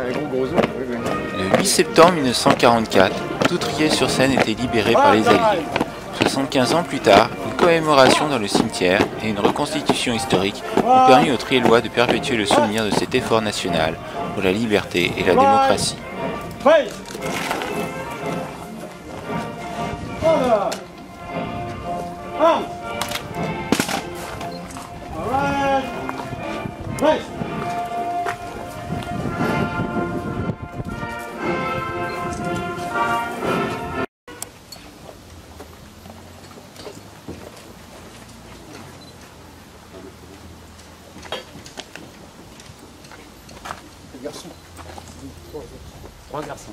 Le 8 septembre 1944, tout Trier-sur-Seine était libéré par les Alliés. 75 ans plus tard, une commémoration dans le cimetière et une reconstitution historique ont permis aux Triellois de perpétuer le souvenir de cet effort national pour la liberté et la démocratie. Trois garçons.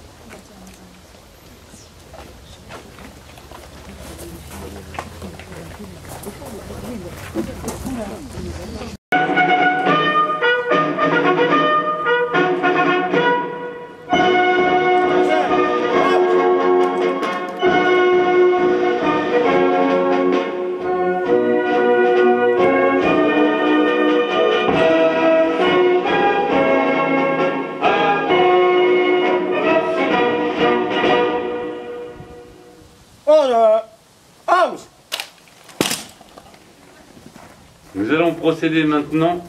Nous allons procéder maintenant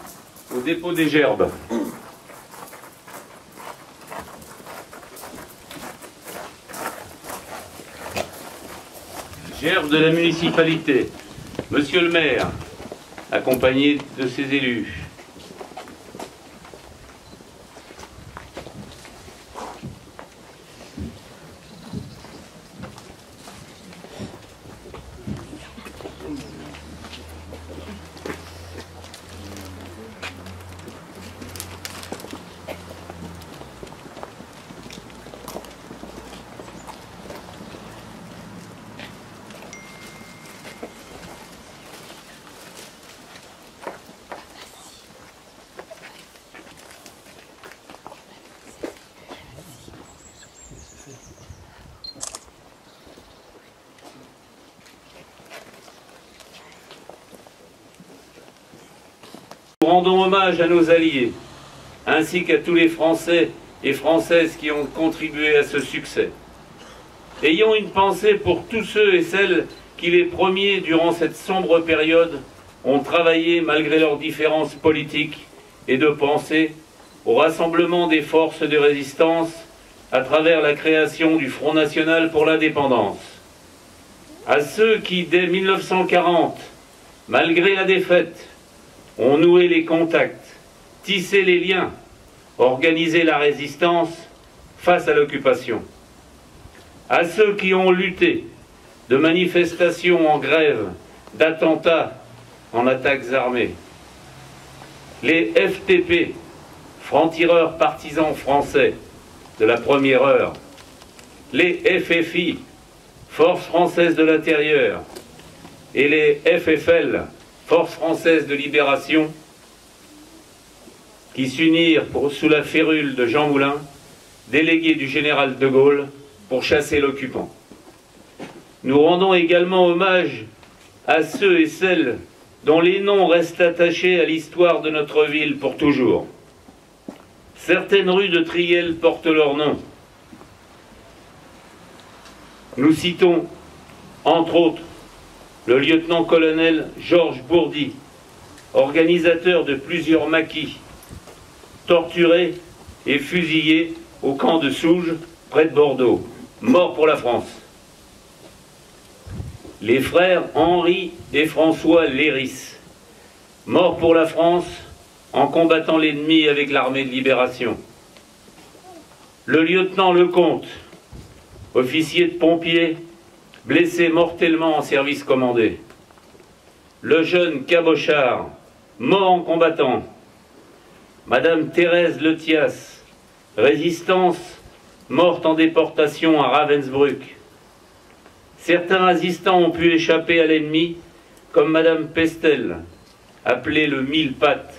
au dépôt des gerbes. Gerbe de la municipalité. Monsieur le maire, accompagné de ses élus. Nous rendons hommage à nos alliés, ainsi qu'à tous les Français et Françaises qui ont contribué à ce succès. Ayons une pensée pour tous ceux et celles qui, les premiers, durant cette sombre période, ont travaillé malgré leurs différences politiques et de pensée au rassemblement des forces de résistance à travers la création du Front National pour l'indépendance. À ceux qui, dès 1940, malgré la défaite, ont noué les contacts, tissé les liens, organisé la résistance face à l'occupation. À ceux qui ont lutté de manifestations en grève, d'attentats en attaques armées. Les FTP, francs-tireurs partisans français de la première heure. Les FFI, Forces françaises de l'intérieur. Et les FFL, Forces françaises de libération, qui s'unirent sous la férule de Jean Moulin, délégué du général de Gaulle, pour chasser l'occupant. Nous rendons également hommage à ceux et celles dont les noms restent attachés à l'histoire de notre ville pour toujours. Certaines rues de Triel portent leur nom. Nous citons, entre autres, le lieutenant-colonel Georges Bourdi, organisateur de plusieurs maquis, torturé et fusillé au camp de Souges, près de Bordeaux, mort pour la France. Les frères Henri et François Léris, morts pour la France en combattant l'ennemi avec l'armée de libération. Le lieutenant Lecomte, officier de pompiers, blessé mortellement en service commandé. Le jeune Cabochard, mort en combattant. Madame Thérèse Letias, résistance, morte en déportation à Ravensbrück. Certains résistants ont pu échapper à l'ennemi, comme Madame Pestel, appelée le Mille-Pattes,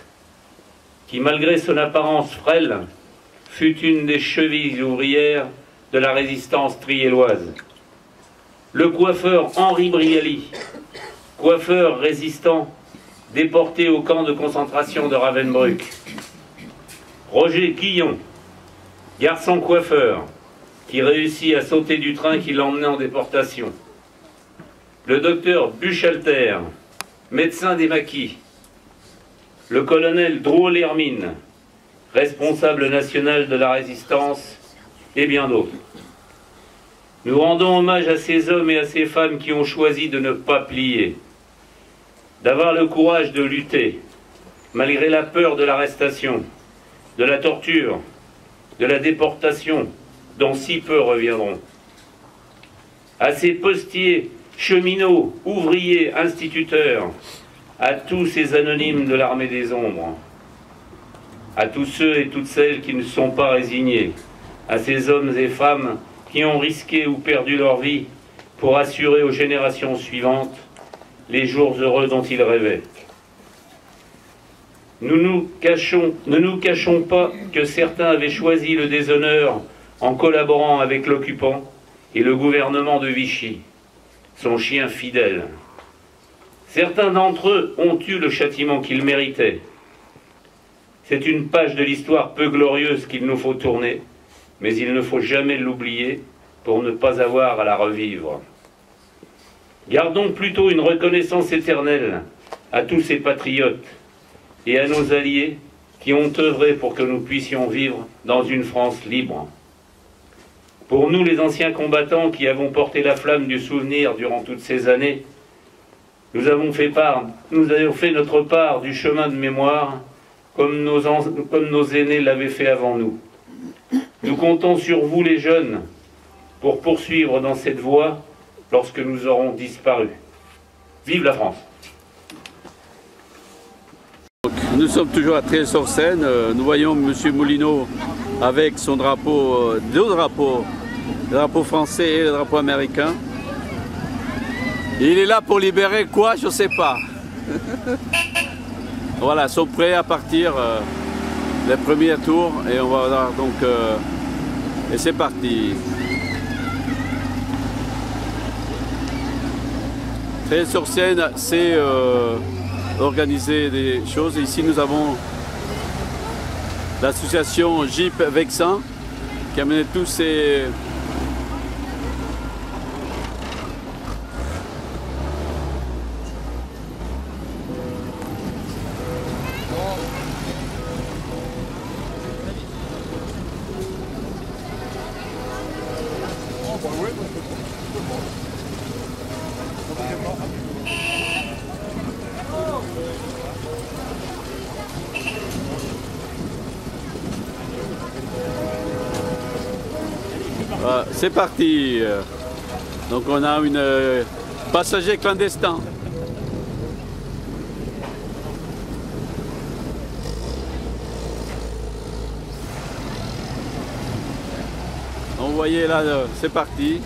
qui, malgré son apparence frêle, fut une des chevilles ouvrières de la résistance trielloise. Le coiffeur Henri Brialy, coiffeur résistant, déporté au camp de concentration de Ravensbrück. Roger Quillon, garçon coiffeur qui réussit à sauter du train qui l'emmenait en déportation. Le docteur Buchalter, médecin des maquis. Le colonel Drouot-Lhermine, responsable national de la résistance, et bien d'autres. Nous rendons hommage à ces hommes et à ces femmes qui ont choisi de ne pas plier, d'avoir le courage de lutter, malgré la peur de l'arrestation, de la torture, de la déportation, dont si peu reviendront. À ces postiers, cheminots, ouvriers, instituteurs, à tous ces anonymes de l'armée des ombres, à tous ceux et toutes celles qui ne sont pas résignés, à ces hommes et femmes qui ont risqué ou perdu leur vie pour assurer aux générations suivantes les jours heureux dont ils rêvaient. Ne nous cachons pas que certains avaient choisi le déshonneur en collaborant avec l'occupant et le gouvernement de Vichy, son chien fidèle. Certains d'entre eux ont eu le châtiment qu'ils méritaient. C'est une page de l'histoire peu glorieuse qu'il nous faut tourner, mais il ne faut jamais l'oublier pour ne pas avoir à la revivre. Gardons plutôt une reconnaissance éternelle à tous ces patriotes et à nos alliés qui ont œuvré pour que nous puissions vivre dans une France libre. Pour nous, les anciens combattants qui avons porté la flamme du souvenir durant toutes ces années, nous avons fait notre part du chemin de mémoire comme nos aînés l'avaient fait avant nous. Nous comptons sur vous, les jeunes, pour poursuivre dans cette voie lorsque nous aurons disparu. Vive la France! Nous sommes toujours à Tréguier-sur-Seine. Nous voyons M. Moulineau avec son drapeau, deux drapeaux, le drapeau français et le drapeau américain. Et il est là pour libérer quoi? Je ne sais pas. Voilà, ils sont prêts à partir les premiers tours et on va voir donc et c'est parti. Tréguier-sur-Seine, c'est organiser des choses. Ici nous avons l'association Jeep Vexin qui a mené tous ces c'est parti. Donc on a une passager clandestin. Donc vous voyez là, c'est parti.